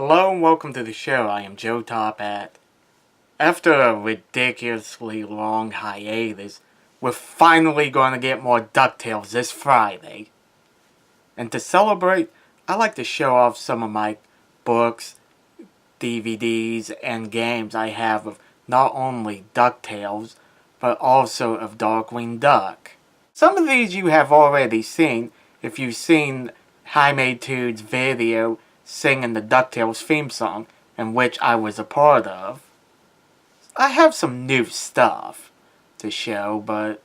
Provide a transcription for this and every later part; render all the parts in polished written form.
Hello and welcome to the show. I am Joe Tophat. After a ridiculously long hiatus, we're finally going to get more Ducktales this Friday. And to celebrate, I like to show off some of my books, DVDs, and games I have of not only Ducktales, but also of Darkwing Duck. Some of these you have already seen if you've seen Jaime Tude's video singing the DuckTales theme song, in which I was a part of. I have some new stuff to show, but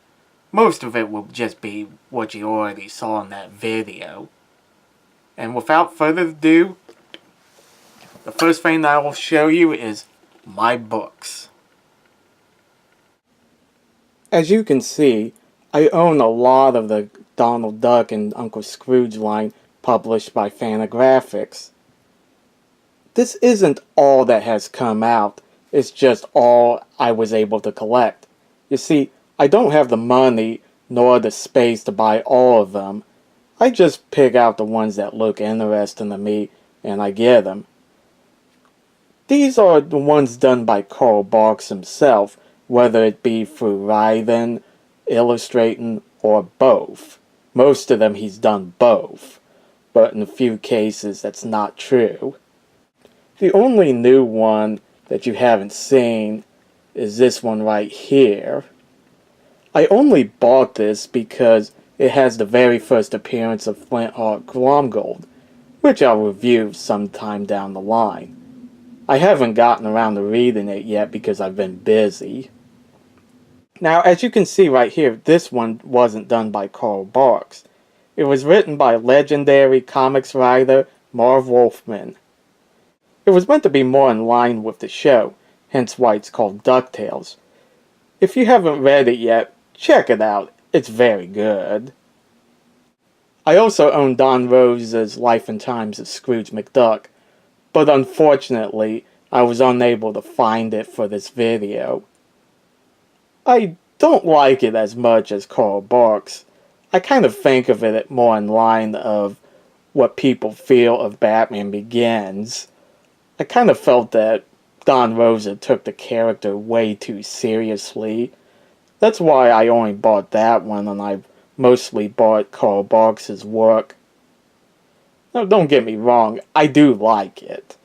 most of it will just be what you already saw in that video. And without further ado, the first thing that I will show you is my books. As you can see, I own a lot of the Donald Duck and Uncle Scrooge line published by Fantagraphics. This isn't all that has come out, it's just all I was able to collect. You see, I don't have the money nor the space to buy all of them. I just pick out the ones that look interesting to me and I get them. These are the ones done by Carl Barks himself, whether it be through writing, illustrating, or both. Most of them he's done both, but in a few cases that's not true. The only new one that you haven't seen is this one right here. I only bought this because it has the very first appearance of Flintheart Glomgold, which I'll review sometime down the line. I haven't gotten around to reading it yet because I've been busy. Now, as you can see right here, this one wasn't done by Carl Barks. It was written by legendary comics writer Marv Wolfman. It was meant to be more in line with the show, hence why it's called DuckTales. If you haven't read it yet, check it out. It's very good. I also own Don Rosa's Life and Times of Scrooge McDuck, but unfortunately, I was unable to find it for this video. I don't like it as much as Carl Barks. I kind of think of it more in line of what people feel of Batman Begins. I kind of felt that Don Rosa took the character way too seriously. That's why I only bought that one, and I mostly bought Carl Barks' work. Now, don't get me wrong, I do like it.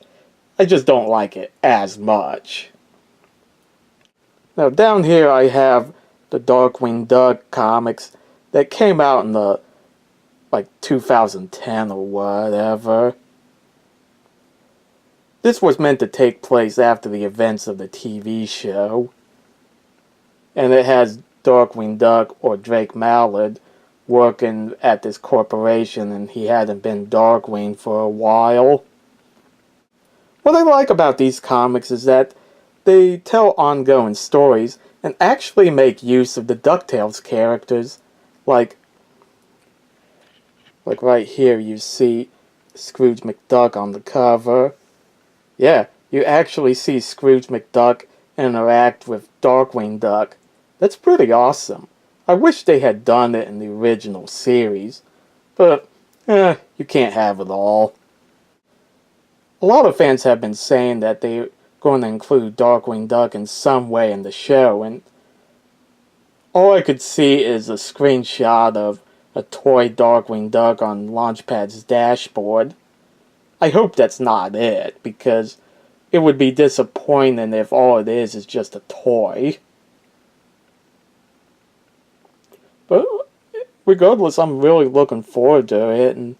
I just don't like it as much. Now, down here I have the Darkwing Duck comics that came out in the, 2010 or whatever. This was meant to take place after the events of the TV show. And it has Darkwing Duck, or Drake Mallard, working at this corporation, and he hadn't been Darkwing for a while. What I like about these comics is that they tell ongoing stories and actually make use of the DuckTales characters. Like right here you see Scrooge McDuck on the cover. Yeah, you actually see Scrooge McDuck interact with Darkwing Duck. That's pretty awesome. I wish they had done it in the original series, but you can't have it all. A lot of fans have been saying that they're going to include Darkwing Duck in some way in the show, and all I could see is a screenshot of a toy Darkwing Duck on Launchpad's dashboard. I hope that's not it, because it would be disappointing if all it is just a toy. But regardless, I'm really looking forward to it, and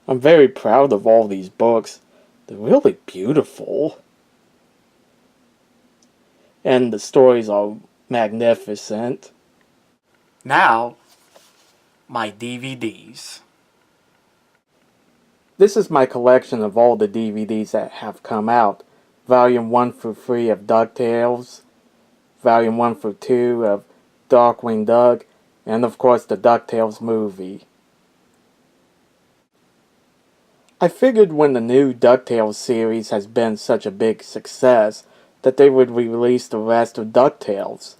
I'm very proud of all these books. They're really beautiful. And the stories are magnificent. Now, my DVDs. This is my collection of all the DVDs that have come out. Volume 1 through 3 of DuckTales, Volume 1 through 2 of Darkwing Duck, and of course the DuckTales movie. I figured when the new DuckTales series has been such a big success that they would release the rest of DuckTales.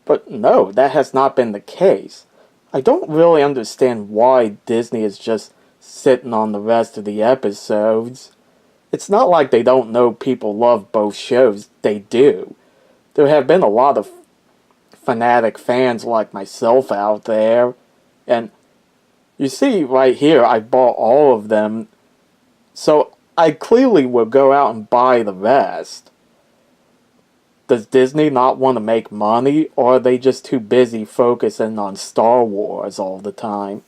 But no, that has not been the case. I don't really understand why Disney is just sitting on the rest of the episodes. It's not like they don't know people love both shows. They do. There have been a lot of fanatic fans like myself out there. And you see right here, I bought all of them. So I clearly will go out and buy the rest. Does Disney not want to make money, or are they just too busy focusing on Star Wars all the time?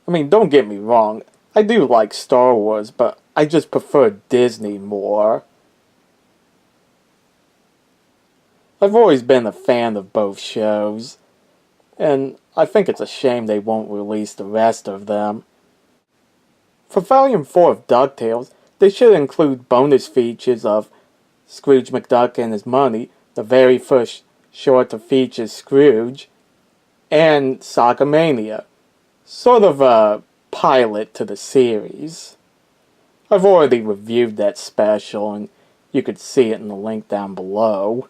I mean, don't get me wrong, I do like Star Wars, but I just prefer Disney more. I've always been a fan of both shows, and I think it's a shame they won't release the rest of them. For Volume 4 of Ducktales, they should include bonus features of Scrooge McDuck and His Money, the very first short to feature Scrooge, and Sagamania, sort of a pilot to the series. I've already reviewed that special, and you could see it in the link down below.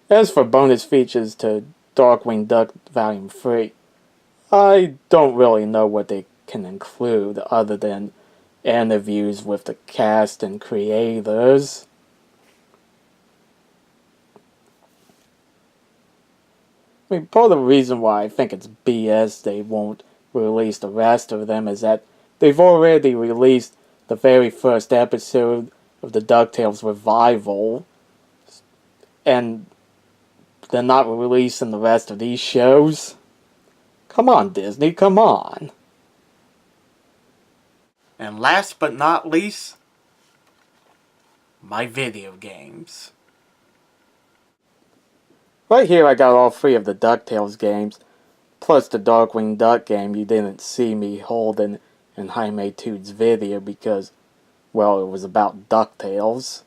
As for bonus features to Darkwing Duck Volume 3, I don't really know what they can include other than interviews with the cast and creators. I mean, part of the reason why I think it's BS they won't release the rest of them is that they've already released the very first episode of the DuckTales revival, and they're not releasing the rest of these shows. Come on, Disney, come on. And last but not least, my video games. Right here I got all 3 of the DuckTales games, plus the Darkwing Duck game you didn't see me holding in Jaime Tude's video because, well, it was about DuckTales.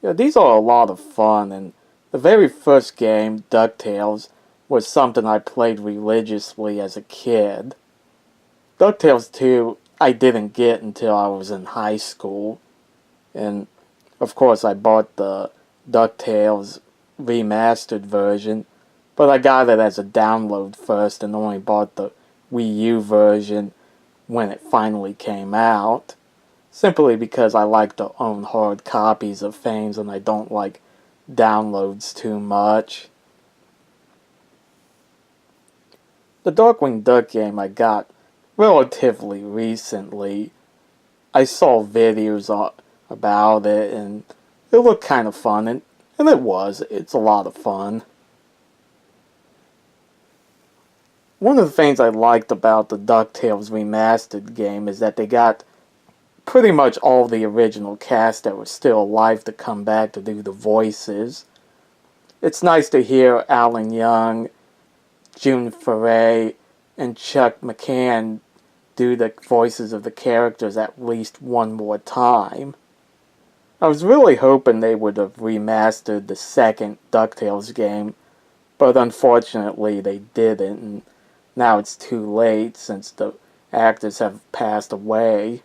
Yeah, these are a lot of fun, and the very first game, DuckTales, was something I played religiously as a kid. DuckTales 2 I didn't get until I was in high school, and of course I bought the DuckTales remastered version, but I got it as a download first and only bought the Wii U version when it finally came out, simply because I like to own hard copies of things and I don't like downloads too much. The Darkwing Duck game I got relatively recently. I saw videos about it and it looked kind of fun, and it was. It's a lot of fun. One of the things I liked about the DuckTales remastered game is that they got pretty much all the original cast that was still alive to come back to do the voices. It's nice to hear Alan Young, June Foray, and Chuck McCann do the voices of the characters at least one more time. I was really hoping they would have remastered the second DuckTales game, but unfortunately they didn't, and now it's too late since the actors have passed away.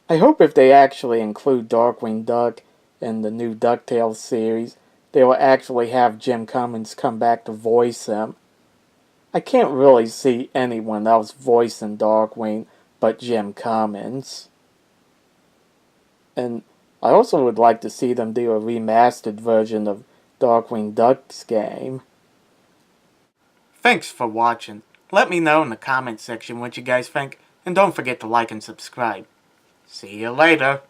I hope if they actually include Darkwing Duck in the new DuckTales series, they will actually have Jim Cummings come back to voice him. I can't really see anyone else voicing Darkwing but Jim Cummings. And I also would like to see them do a remastered version of Darkwing Duck's game. Thanks for watching. Let me know in the comment section what you guys think, and don't forget to like and subscribe. See you later.